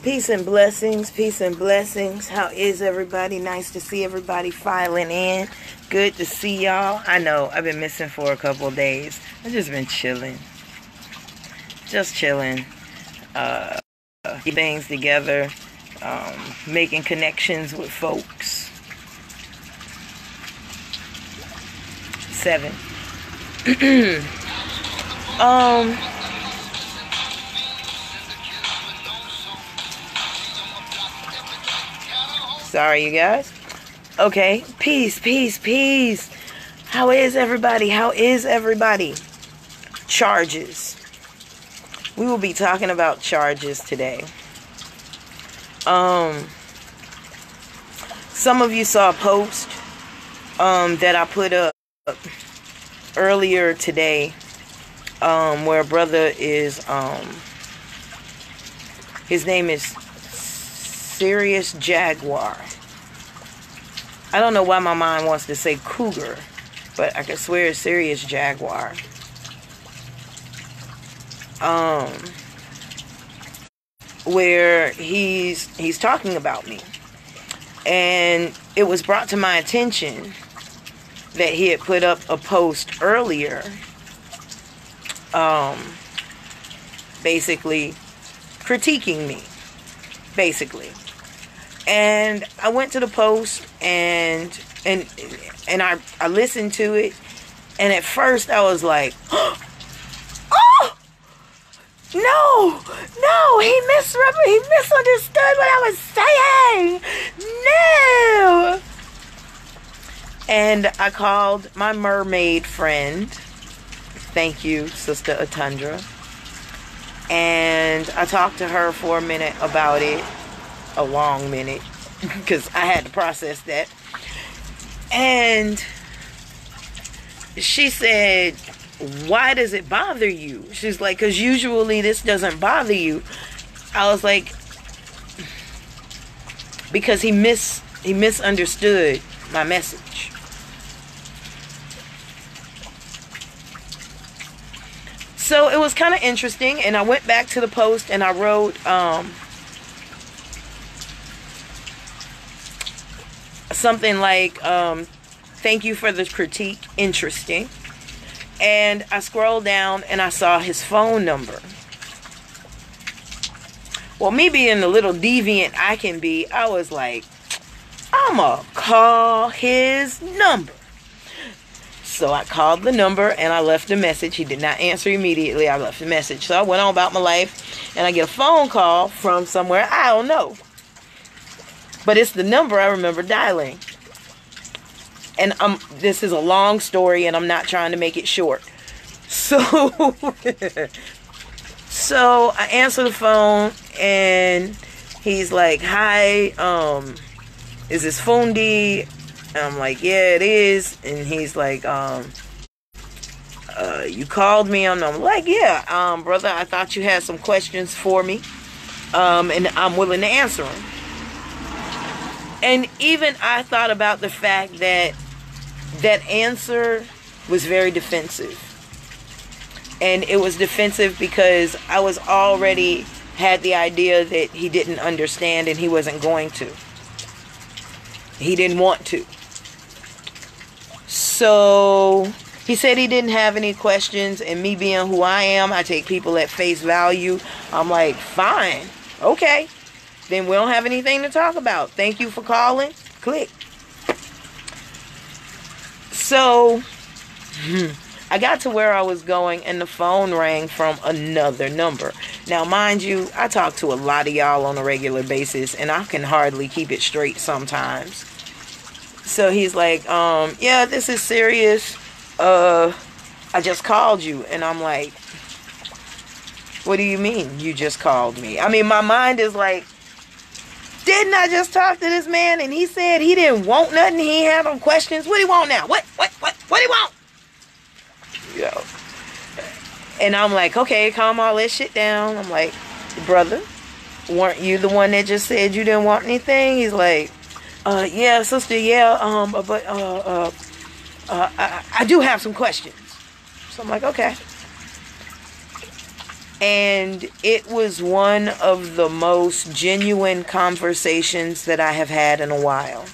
Peace and blessings, peace and blessings. How is everybody? Nice to see everybody filing in. Good to see y'all. I know I've been missing for a couple of days. I've just been chilling. Just chilling. Get things together. Making connections with folks. 7. Sorry, you guys. Okay. Peace, peace, peace. How is everybody? How is everybody? Charges. We will be talking about charges today. Some of you saw a post that I put up earlier today where a brother is his name is Serious Jaguar. I don't know why my mind wants to say cougar, but I could swear it's Serious Jaguar. Where he's talking about me. And it was brought to my attention that he had put up a post earlier, basically critiquing me, basically. And I went to the post and I listened to it, and at first I was like, oh, no, he misunderstood what I was saying. No. And I called my mermaid friend. Thank you, Sister Atundra. And I talked to her for a minute about it. A long minute. Because I had to process that. And she said, why does it bother you? She's like, because usually this doesn't bother you. I was like, because he misunderstood my message. So it was kind of interesting, and I went back to the post and I wrote something like, thank you for the critique, interesting. And I scrolled down and I saw his phone number. Well, me being the little deviant I can be, I was like, I'ma call his number. So I called the number and I left a message. He did not answer immediately. I left a message. So I went on about my life, and I get a phone call from somewhere I don't know. But it's the number I remember dialing. And this is a long story, and I'm not trying to make it short. So, so I answer the phone, and he's like, hi, is this Fundi? And I'm like, yeah, it is. And he's like, you called me? And I'm like, yeah, brother, I thought you had some questions for me. And I'm willing to answer them. And even I thought about the fact that that answer was very defensive. And it was defensive because I was already had the idea that he didn't understand and he wasn't going to. He didn't want to. So he said he didn't have any questions, and me being who I am, I take people at face value. I'm like, fine, okay. Then we don't have anything to talk about. Thank you for calling. Click. So I got to where I was going, and the phone rang from another number. Now, mind you, I talk to a lot of y'all on a regular basis, and I can hardly keep it straight sometimes. So he's like, yeah, this is serious. I just called you. And I'm like, what do you mean you just called me? I mean, my mind is like, didn't I just talk to this man and he said he didn't want nothing? He had no questions. What do he want now? What do he want? Yo. And I'm like, okay, calm all this shit down. I'm like, brother, weren't you the one that just said you didn't want anything? He's like, yeah, sister, yeah, but I do have some questions. So I'm like, okay. And it was one of the most genuine conversations that I have had in a while.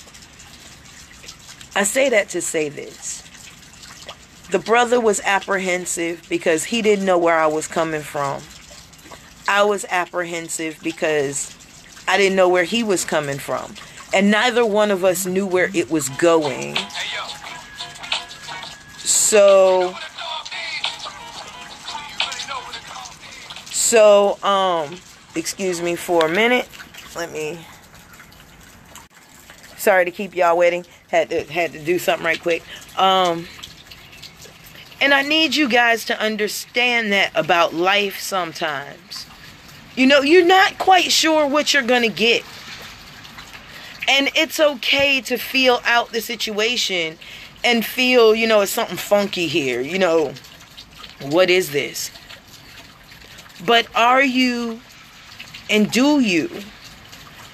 I say that to say this. The brother was apprehensive because he didn't know where I was coming from. I was apprehensive because I didn't know where he was coming from. And neither one of us knew where it was going. So, excuse me for a minute. Sorry to keep y'all waiting. Had to do something right quick. And I need you guys to understand that about life sometimes. You know, you're not quite sure what you're going to get. And it's okay to feel out the situation and feel, it's something funky here. What is this? But are you and do you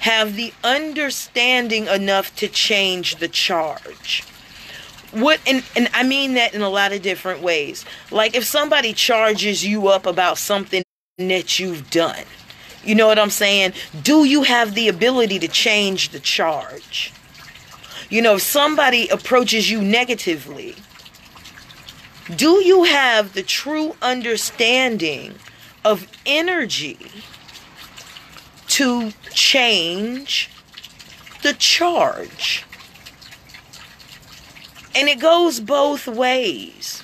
have the understanding enough to change the charge? And I mean that in a lot of different ways. Like if somebody charges you up about something that you've done, you know what I'm saying? Do you have the ability to change the charge? If somebody approaches you negatively, do you have the true understanding of energy to change the charge? And it goes both ways.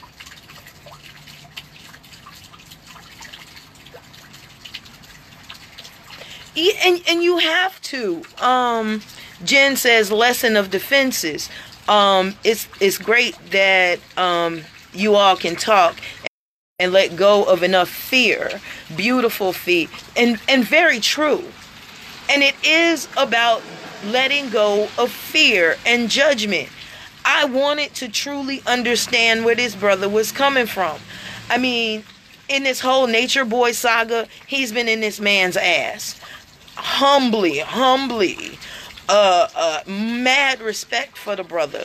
And you have to. Jen says, lesson of defenses. It's great that you all can talk and let go of enough fear. Beautiful feat. And very true. And it is about letting go of fear and judgment. I wanted to truly understand where this brother was coming from. I mean, in this whole Nature Boy saga, he's been in this man's ass. Humbly, mad respect for the brother.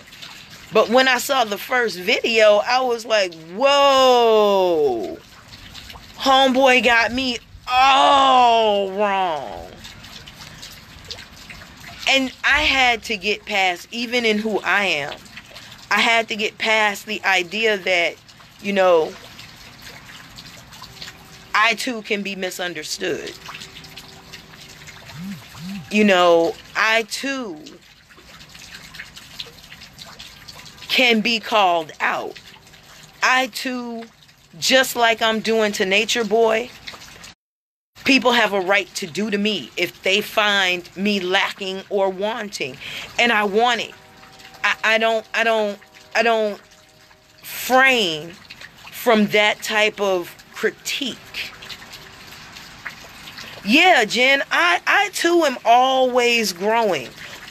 But when I saw the first video, I was like, whoa, homeboy got me all wrong. And I had to get past, even in who I am, I had to get past the idea that, I too can be misunderstood. I too can be called out. I too, just like I'm doing to Nature Boy, people have a right to do to me if they find me lacking or wanting. And I want it. I don't frame from that type of critique. Yeah, Jen, I too am always growing.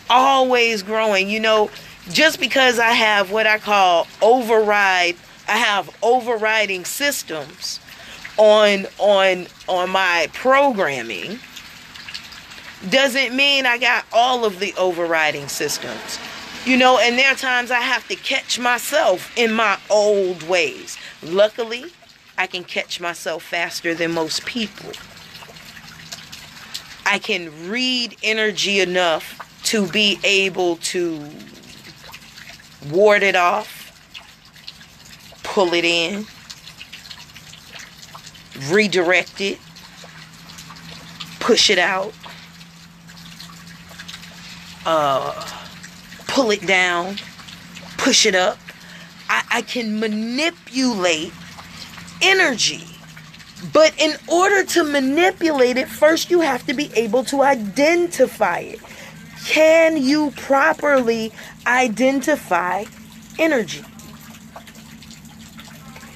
Always growing. Just because I have what I call overriding systems on my programming doesn't mean I got all of the overriding systems. And there are times I have to catch myself in my old ways. Luckily, I can catch myself faster than most people. I can read energy enough to be able to ward it off, pull it in, redirect it, push it out, pull it down, push it up. I can manipulate energy. But in order to manipulate it, first you have to be able to identify it. Can you properly identify energy?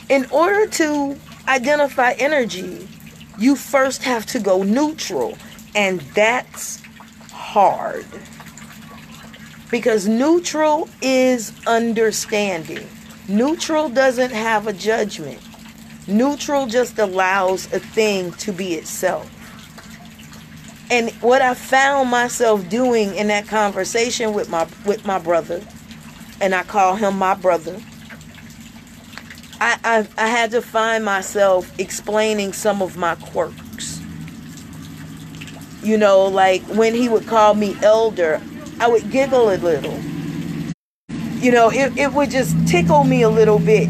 In order to identify energy, you first have to go neutral. And that's hard. Because neutral is understanding. Neutral doesn't have a judgment. Neutral just allows a thing to be itself. And what I found myself doing in that conversation with my brother, and I call him my brother, I had to find myself explaining some of my quirks. You know, like when he would call me elder, I would giggle a little. You know, it would just tickle me a little bit.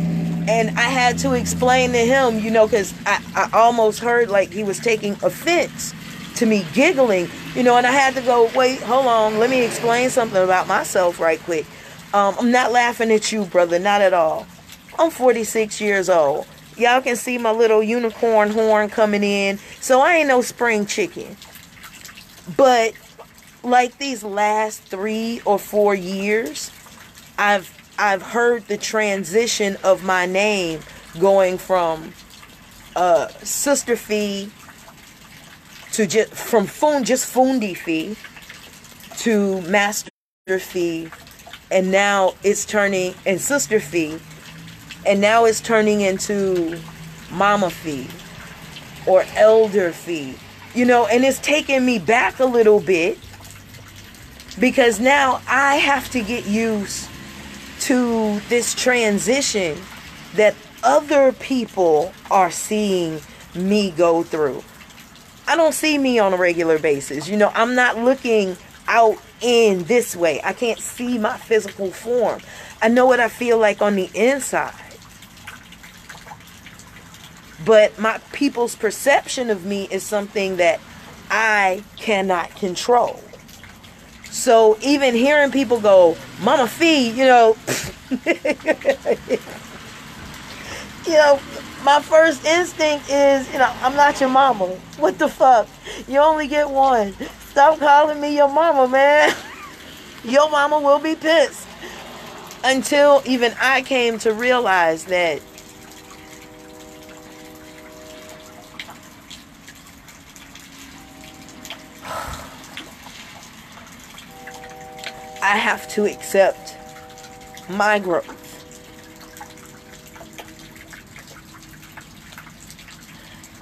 And I had to explain to him, you know, because I almost heard like he was taking offense to me giggling, you know, and I had to go, wait, hold on, let me explain something about myself right quick. I'm not laughing at you, brother, not at all. I'm 46 years old. Y'all can see my little unicorn horn coming in, so I ain't no spring chicken. But like these last 3 or 4 years, I've heard the transition of my name going from Sister Fee to just FUNDIFE to Master Fee, and now it's turning, and Sister Fee, and now it's turning into Mama Fee or Elder Fee, you know, and it's taking me back a little bit because now I have to get used to this transition that other people are seeing me go through. I don't see me on a regular basis. You know, I'm not looking out in this way. I can't see my physical form. I know what I feel like on the inside. But my people's perception of me is something that I cannot control. So even hearing people go, Mama Fee, you know, you know, my first instinct is, you know, I'm not your mama. What the fuck? You only get one. Stop calling me your mama, man. Your mama will be pissed. Until even I came to realize that I have to accept my growth.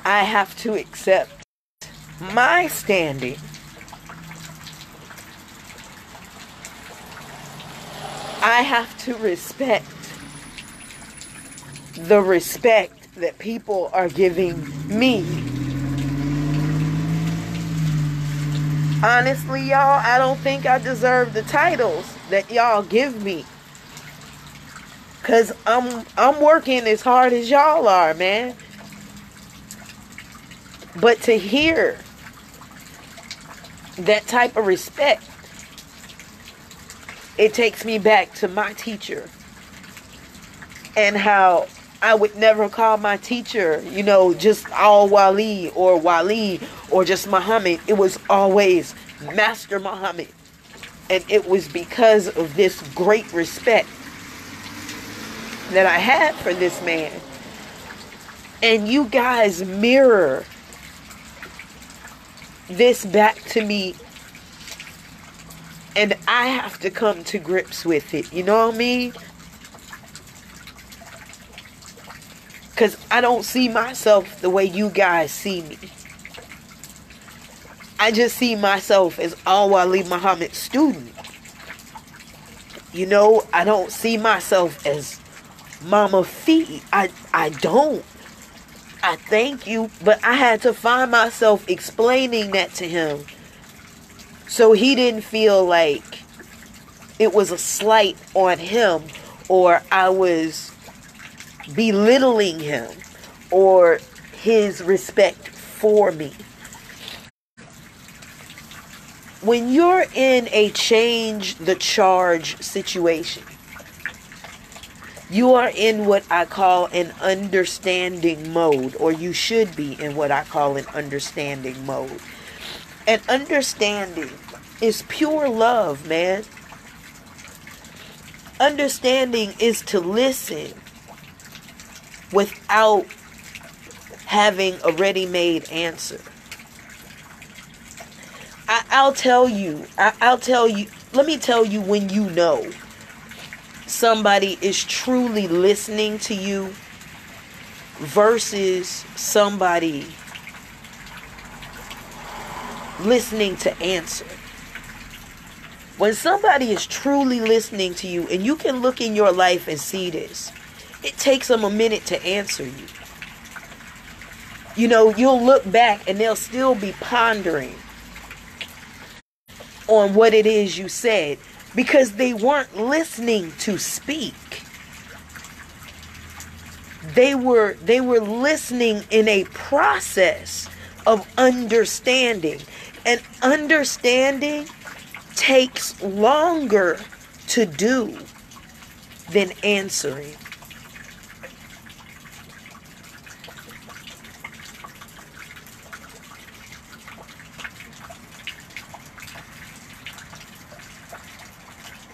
I have to accept my standing. I have to respect the respect that people are giving me. Honestly, y'all, I don't think I deserve the titles that y'all give me. Cause I'm working as hard as y'all are, man. But to hear that type of respect, it takes me back to my teacher. And how I would never call my teacher, you know, just Al-Wali or just Muhammad. It was always Master Muhammad. And it was because of this great respect that I had for this man. And you guys mirror this back to me. And I have to come to grips with it. You know what I mean? Because I don't see myself the way you guys see me. I just see myself as Al-Wali Muhammad's student. You know, I don't see myself as Mama Fee. I don't. I thank you, but I had to find myself explaining that to him. So he didn't feel like it was a slight on him or I was belittling him or his respect for me. When you're in a change the charge situation, you are in what I call an understanding mode, or you should be in what I call an understanding mode. And understanding is pure love, man. Understanding is to listen without having a ready-made answer. I'll tell you, let me tell you when you know somebody is truly listening to you versus somebody listening to answer. When somebody is truly listening to you, and you can look in your life and see this, it takes them a minute to answer you. You know, you'll look back and they'll still be pondering on what it is you said because they weren't listening to speak. They were listening in a process of understanding. And understanding takes longer to do than answering.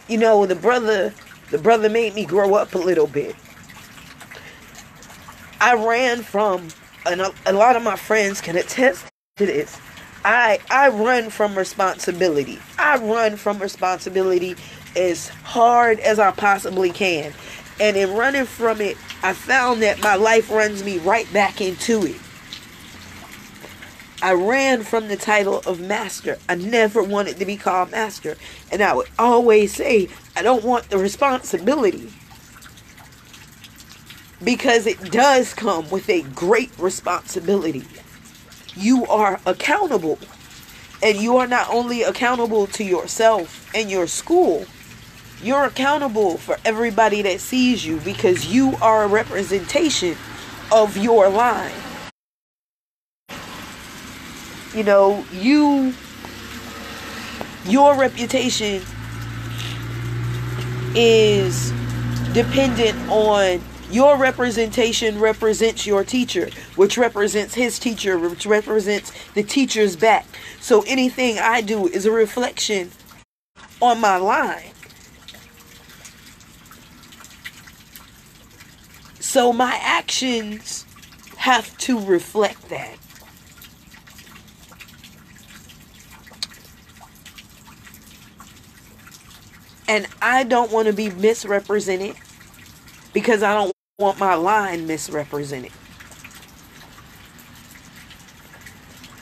You know, the brother made me grow up a little bit. I ran from, and a lot of my friends can attest to this, I run from responsibility. I run from responsibility as hard as I possibly can. And in running from it, I found that my life runs me right back into it. I ran from the title of master. I never wanted to be called master. And I would always say, I don't want the responsibility. Because it does come with a great responsibility. You are accountable. And you are not only accountable to yourself and your school. You're accountable for everybody that sees you. Because you are a representation of your line. You know, your reputation is dependent on your representation represents your teacher, which represents his teacher, which represents the teacher's back. So anything I do is a reflection on my line. So my actions have to reflect that. And I don't want to be misrepresented because I don't want my line misrepresented.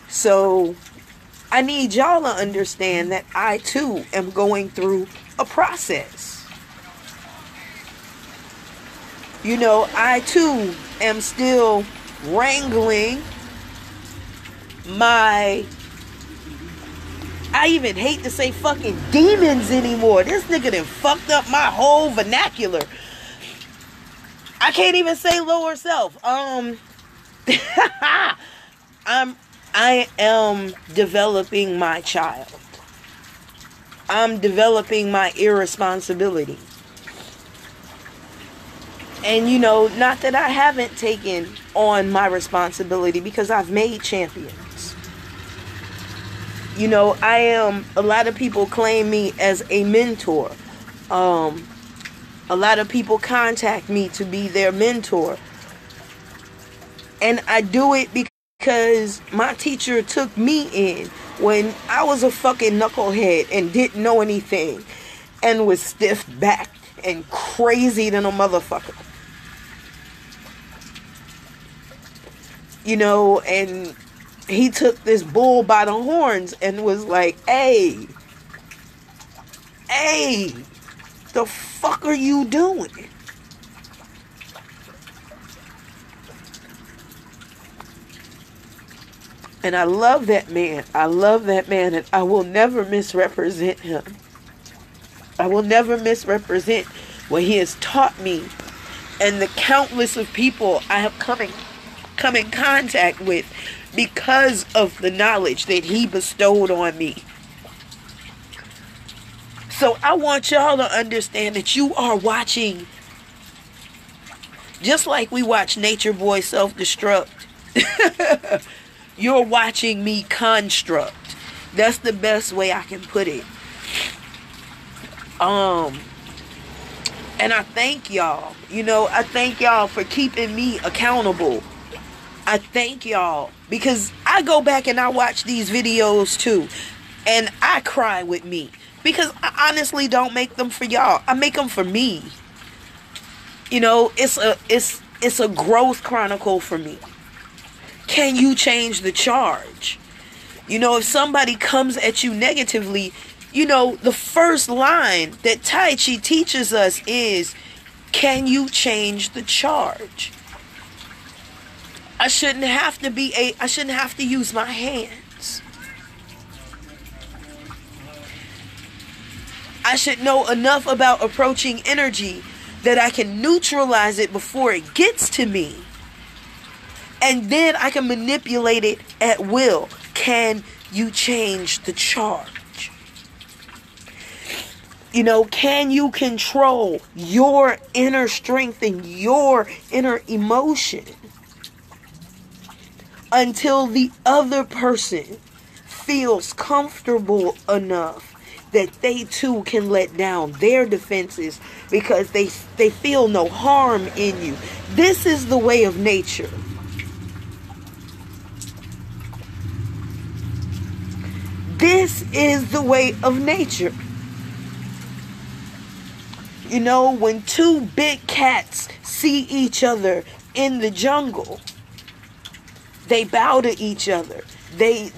So I need y'all to understand that I too am going through a process. You know, I too am still wrangling my... I even hate to say fucking demons anymore. This nigga done fucked up my whole vernacular. I can't even say lower self. I am developing my child. I'm developing my irresponsibility. And you know, not that I haven't taken on my responsibility because I've made champions. You know, a lot of people claim me as a mentor. A lot of people contact me to be their mentor. And I do it because my teacher took me in when I was a fucking knucklehead and didn't know anything and was stiff-backed and crazy than a motherfucker. You know, and he took this bull by the horns and was like, hey, the fuck are you doing? And I love that man. I love that man, and I will never misrepresent him. I will never misrepresent what he has taught me and the countless of people I have come in contact with because of the knowledge that he bestowed on me. So I want y'all to understand that you are watching, just like we watch Nature Boy self-destruct. You're watching me construct. That's the best way I can put it. And I thank y'all. You know, I thank y'all for keeping me accountable. I thank y'all because I go back and I watch these videos too, and I cry with me because I honestly don't make them for y'all. I make them for me. You know, it's a growth chronicle for me. Can you change the charge? You know, if somebody comes at you negatively, you know, the first line that Tai Chi teaches us is Can you change the charge? I shouldn't have to use my hands. I should know enough about approaching energy that I can neutralize it before it gets to me. And then I can manipulate it at will. Can you change the charge? Can you control your inner strength and your inner emotion until the other person feels comfortable enough that they too can let down their defenses because they feel no harm in you? This is the way of nature. This is the way of nature. When two big cats see each other in the jungle, they bow to each other. They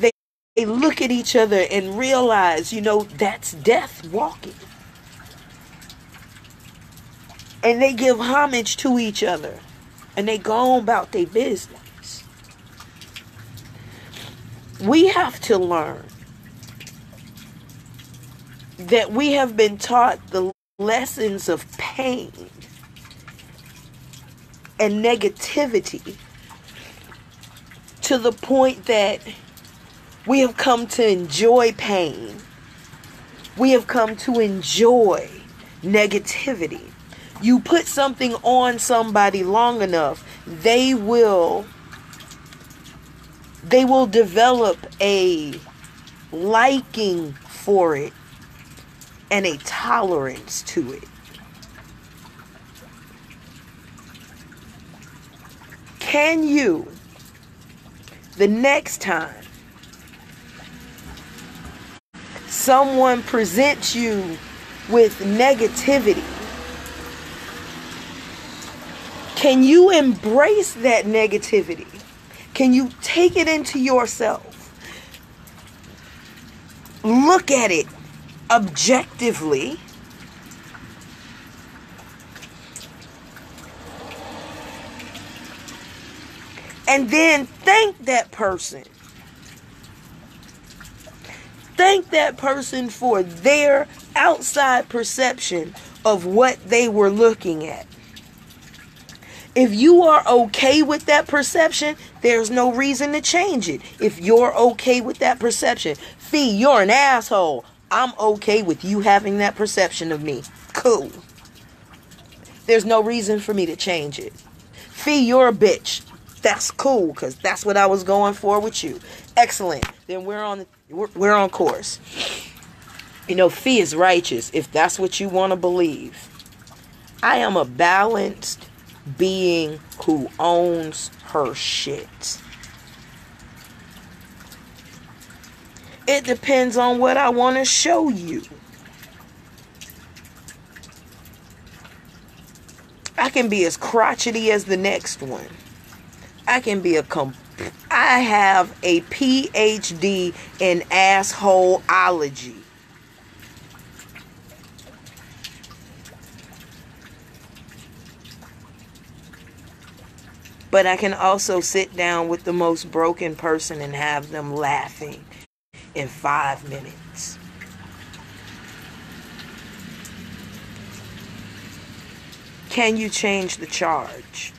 look at each other and realize, that's death walking. And they give homage to each other. And they go on about their business. We have to learn that we have been taught the lessons of pain and negativity to the point that we have come to enjoy pain. We have come to enjoy negativity. You put something on somebody long enough, they will develop a liking for it and a tolerance to it. Can you, the next time someone presents you with negativity, can you embrace that negativity? Can you take it into yourself? Look at it objectively. And then thank that person. Thank that person for their outside perception of what they were looking at. If you are okay with that perception, there's no reason to change it. If you're okay with that perception, Fee, you're an asshole. I'm okay with you having that perception of me. Cool. There's no reason for me to change it. Fee, you're a bitch. That's cool, because that's what I was going for with you. Excellent. Then we're on course. Fee is righteous, if that's what you want to believe. I am a balanced being who owns her shit. It depends on what I want to show you. I can be as crotchety as the next one. I have a PhD in assholeology. But I can also sit down with the most broken person and have them laughing in 5 minutes. Can you change the charge?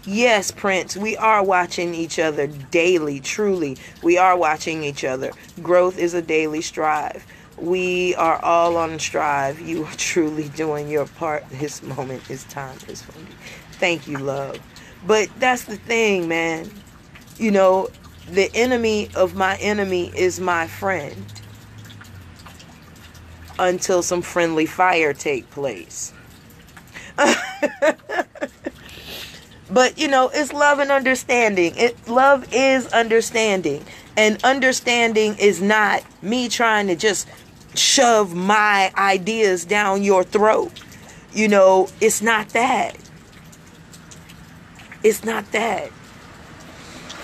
Yes, Prince, we are watching each other daily, truly. We are watching each other. Growth is a daily strive. We are all on strive. You are truly doing your part. This moment is time is Fundi. Thank you, love. But that's the thing, man. The enemy of my enemy is my friend. Until some friendly fire take place. But, it's love and understanding. Love is understanding. And understanding is not me trying to just shove my ideas down your throat. It's not that. It's not that.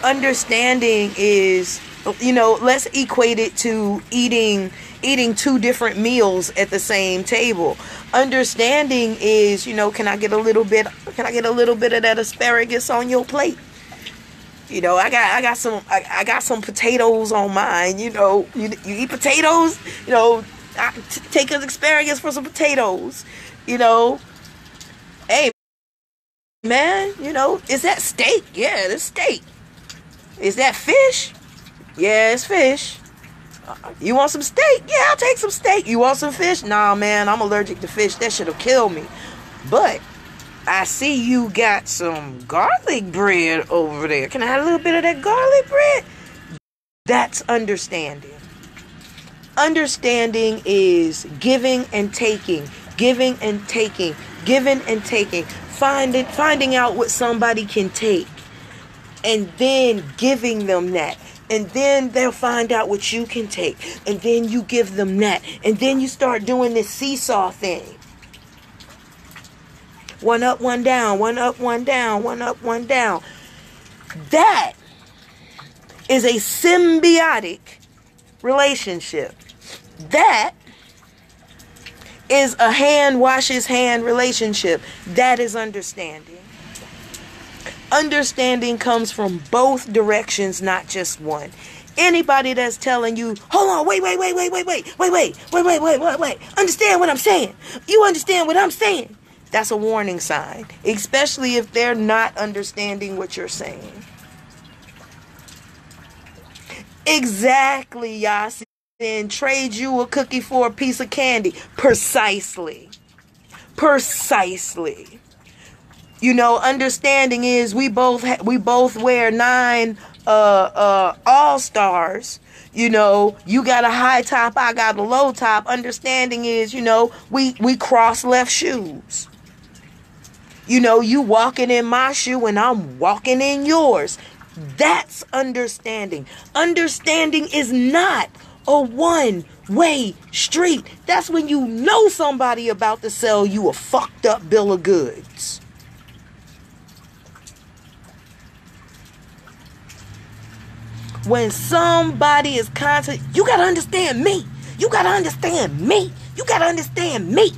Understanding is, let's equate it to eating eating two different meals at the same table. Understanding is, can I get a little bit of that asparagus on your plate? I got some potatoes on mine. You eat potatoes. Take an asparagus for some potatoes. Hey, man, is that steak? Yeah, it's steak. Is that fish? Yeah, it's fish. You want some steak? Yeah, I'll take some steak. You want some fish? Nah, man, I'm allergic to fish. That should have killed me. But I see you got some garlic bread over there. Can I have a little bit of that garlic bread? That's understanding. Understanding is giving and taking. Giving and taking. Giving and taking. Finding out what somebody can take. And then giving them that. And then they'll find out what you can take. And then you give them that. And then you start doing this seesaw thing. One up, one down. One up, one down. One up, one down. That is a symbiotic relationship. That is a hand washes hand relationship. That is understanding. Understanding comes from both directions, not just one. Anybody that's telling you, hold on, wait. Understand what I'm saying. You understand what I'm saying. That's a warning sign, especially if they're not understanding what you're saying. Exactly, Yasin. Trade you a cookie for a piece of candy. Precisely. Understanding is we both wear 9 all-stars. You got a high top, I got a low top. Understanding is, we cross left shoes. You walking in my shoe and I'm walking in yours. That's understanding. Understanding is not a one-way street. That's when you know somebody about to sell you a fucked up bill of goods. When somebody is constantly, you gotta understand me. You gotta understand me. You gotta understand me.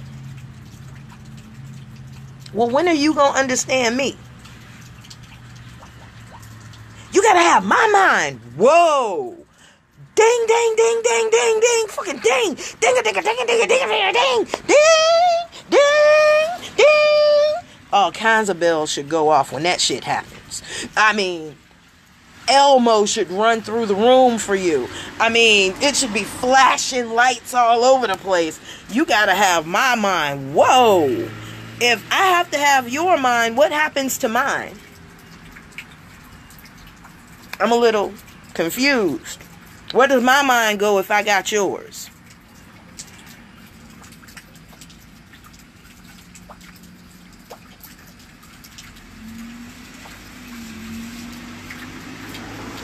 Well, when are you gonna understand me? You gotta have my mind. Whoa. Ding, ding, ding, ding, ding, ding. Fucking ding. Ding, ding, ding, ding, ding, ding, ding, ding, ding. All kinds of bells should go off when that shit happens. I mean, Elmo should run through the room for you. I mean, it should be flashing lights all over the place. You gotta have my mind. Whoa. If I have to have your mind, what happens to mine? I'm a little confused. Where does my mind go if I got yours?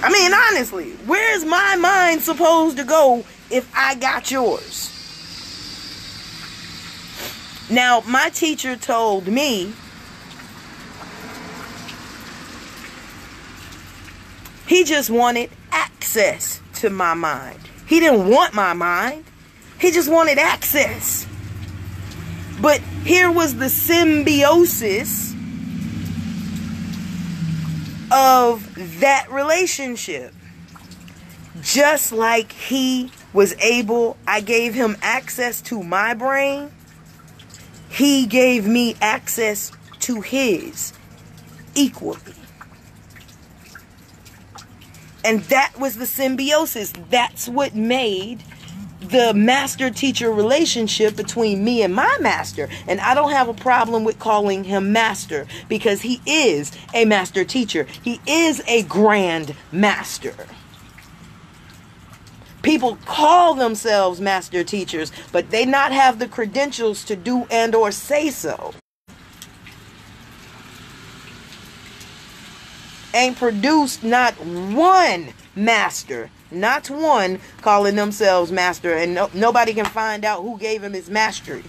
I mean, honestly, where's my mind supposed to go if I got yours? Now, my teacher told me he just wanted access to my mind. He didn't want my mind. He just wanted access. But here was the symbiosis of that relationship. Just like he was able, I gave him access to my brain, he gave me access to his equally. And that was the symbiosis. That's what made the master-teacher relationship between me and my master. And I don't have a problem with calling him master, because he is a master teacher. He is a grand master. People call themselves master teachers, but they not have the credentials to do and or say so. Ain't produced not one master, not one calling themselves master, and nobody can find out who gave him his mastery.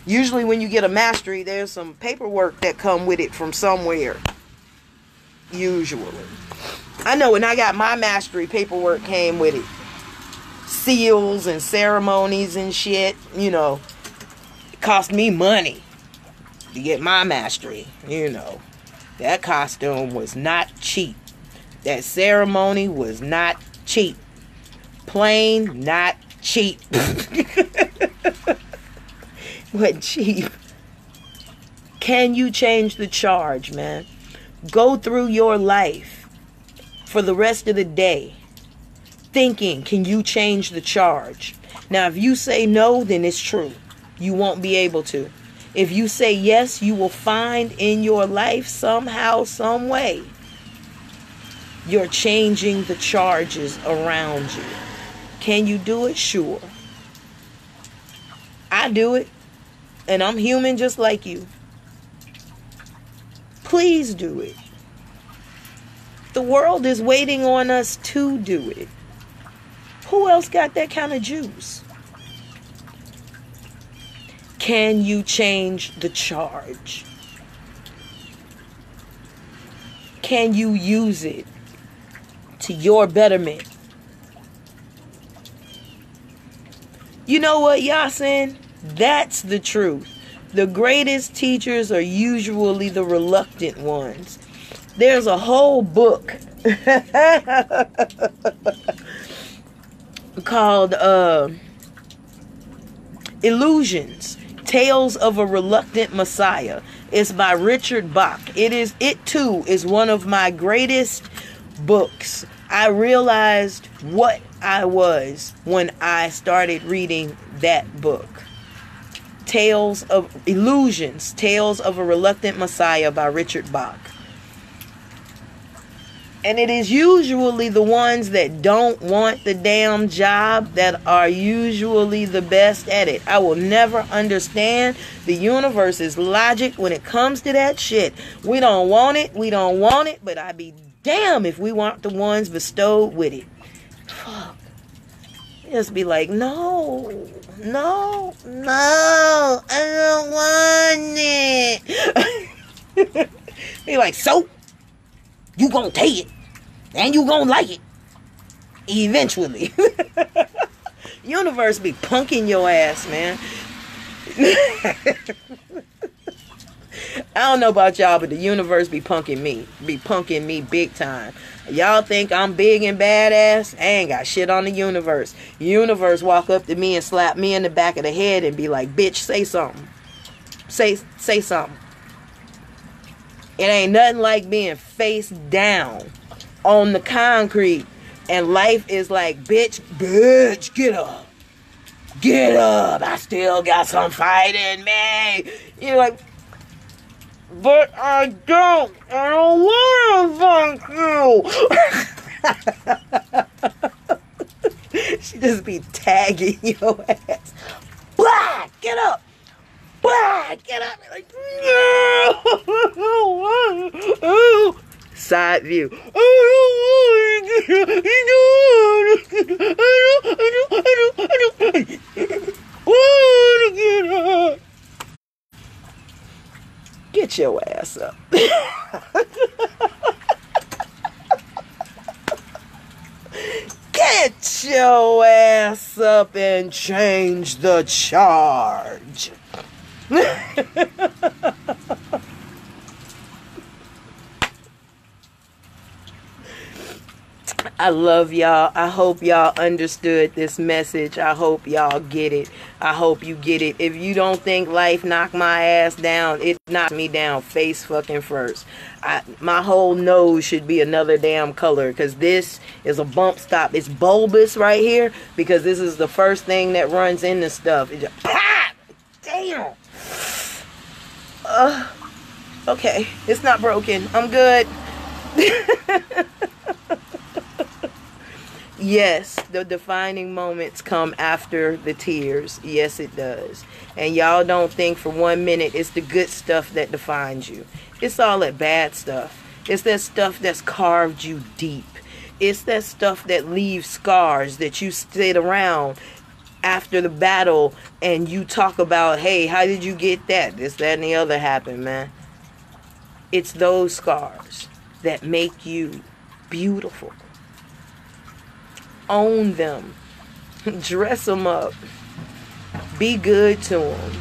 Usually when you get a mastery, there's some paperwork that come with it from somewhere. Usually. I know when I got my mastery, paperwork came with it. seals and ceremonies and shit. You know, it cost me money to get my mastery. You know, that costume was not cheap. That ceremony was not cheap. Plain not cheap. What cheap? Can you change the charge, man? Go through your life for the rest of the day thinking, can you change the charge? Now, if you say no, then it's true. You won't be able to. If you say yes, you will find in your life somehow, some way, you're changing the charges around you. Can you do it? Sure. I do it. And I'm human just like you. Please do it. The world is waiting on us to do it. Who else got that kind of juice? Can you change the charge? Can you use it to your betterment? You know what, Yasin? That's the truth. The greatest teachers are usually the reluctant ones. There's a whole book called Illusions, Tales of a Reluctant Messiah. It's by Richard Bach. It too is one of my greatest books. I realized what I was when I started reading that book. Illusions, Tales of a Reluctant Messiah by Richard Bach. And it is usually the ones that don't want the damn job that are usually the best at it. I will never understand the universe's logic when it comes to that shit. We don't want it, but I'd be damn if we want the ones bestowed with it. Fuck. Just be like, no, I don't want it. Be like, so? You gonna take it. And you gonna like it. Eventually. Universe be punking your ass, man. I don't know about y'all, but the universe be punking me. Be punking me big time. Y'all think I'm big and badass? I ain't got shit on the universe. Universe walk up to me and slap me in the back of the head and be like, bitch, say something. Say something. It ain't nothing like being face down on the concrete. And life is like, bitch, get up. Get up. I still got some fight in me. You're like, but I don't want to fuck you. She just be tagging your ass. Blah, get up. Blah, get up. Like, no. Side view. Get your ass up. Get your ass up and change the charge. I love y'all. I hope y'all understood this message. I hope y'all get it. I hope you get it. If you don't think life knocked my ass down, it knocked me down face fucking first. My whole nose should be another damn color because this is a bump stop. It's bulbous right here because this is the first thing that runs into stuff. It just pop! Damn. Okay. It's not broken. I'm good. Yes, the defining moments come after the tears. Yes, it does. And y'all don't think for 1 minute it's the good stuff that defines you. It's all that bad stuff. It's that stuff that's carved you deep. It's that stuff that leaves scars that you sit around after the battle and you talk about, hey, how did you get that? This, that, and the other happened, man. It's those scars that make you beautiful. Own them. Dress them up. Be good to them.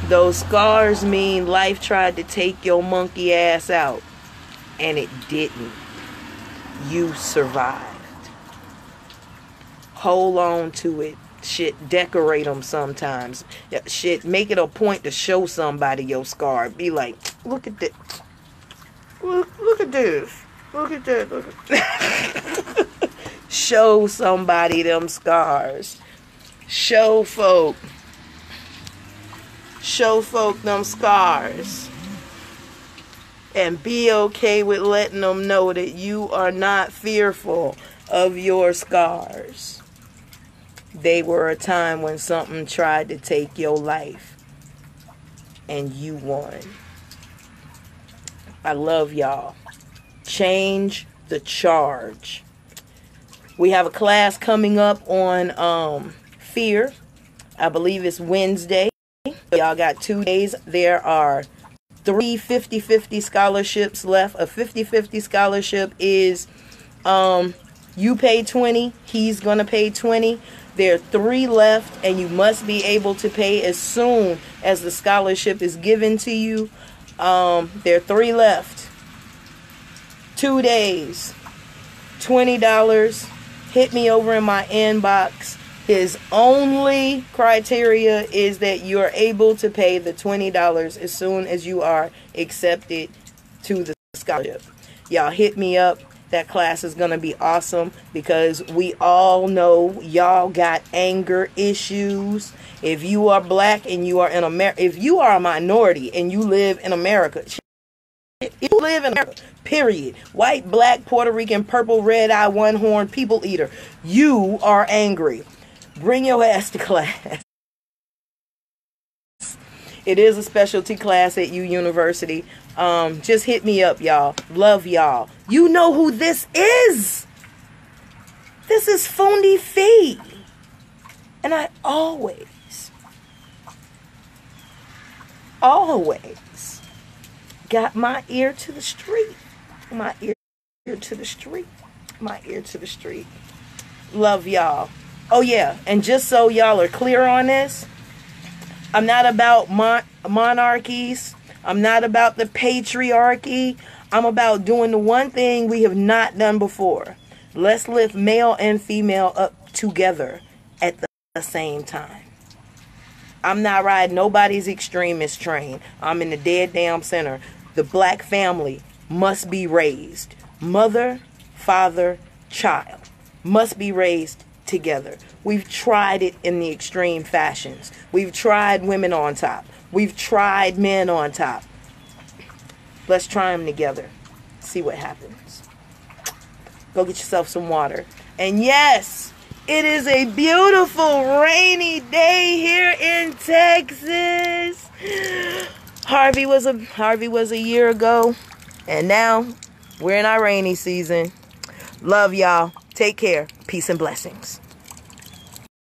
Those scars mean life tried to take your monkey ass out, and it didn't. You survived. Hold on to it. Shit, decorate them sometimes. Shit, make it a point to show somebody your scar. Be like, look at this. Look at this. Look at that. Look at Show somebody them scars. Show folk them scars. And be okay with letting them know that you are not fearful of your scars. They were a time when something tried to take your life. And you won. I love y'all. Change the charge. We have a class coming up on fear. I believe it's Wednesday. Y'all got 2 days. There are 3 50-50 scholarships left. A 50-50 scholarship is you pay 20, he's going to pay 20. There are 3 left, and you must be able to pay as soon as the scholarship is given to you. There are 3 left. 2 days. $20. Hit me over in my inbox. His only criteria is that you're able to pay the $20 as soon as you are accepted to the scholarship. Y'all hit me up. That class is going to be awesome because we all know y'all got anger issues. If you are black and you are in America, if you are a minority and you live in America, if you live in America, period, white, black, Puerto Rican, purple, red eye, one horn, people eater, you are angry. Bring your ass to class. It is a specialty class at UUniversity. Just hit me up, y'all. Love y'all. You know who this is. This is FUNDIFE. And I always got my ear to the street. My ear to the street. My ear to the street. Love y'all. Oh yeah, and just so y'all are clear on this, I'm not about monarchies. I'm not about the patriarchy. I'm about doing the one thing we have not done before. Let's lift male and female up together at the same time. I'm not riding nobody's extremist train. I'm in the dead damn center. The black family must be raised. Mother, father, child must be raised together. We've tried it in the extreme fashions. We've tried women on top. We've tried men on top. Let's try them together. See what happens. Go get yourself some water. And yes, it is a beautiful rainy day here in Texas. Harvey was a year ago, and now we're in our rainy season. Love y'all. Take care. Peace and blessings.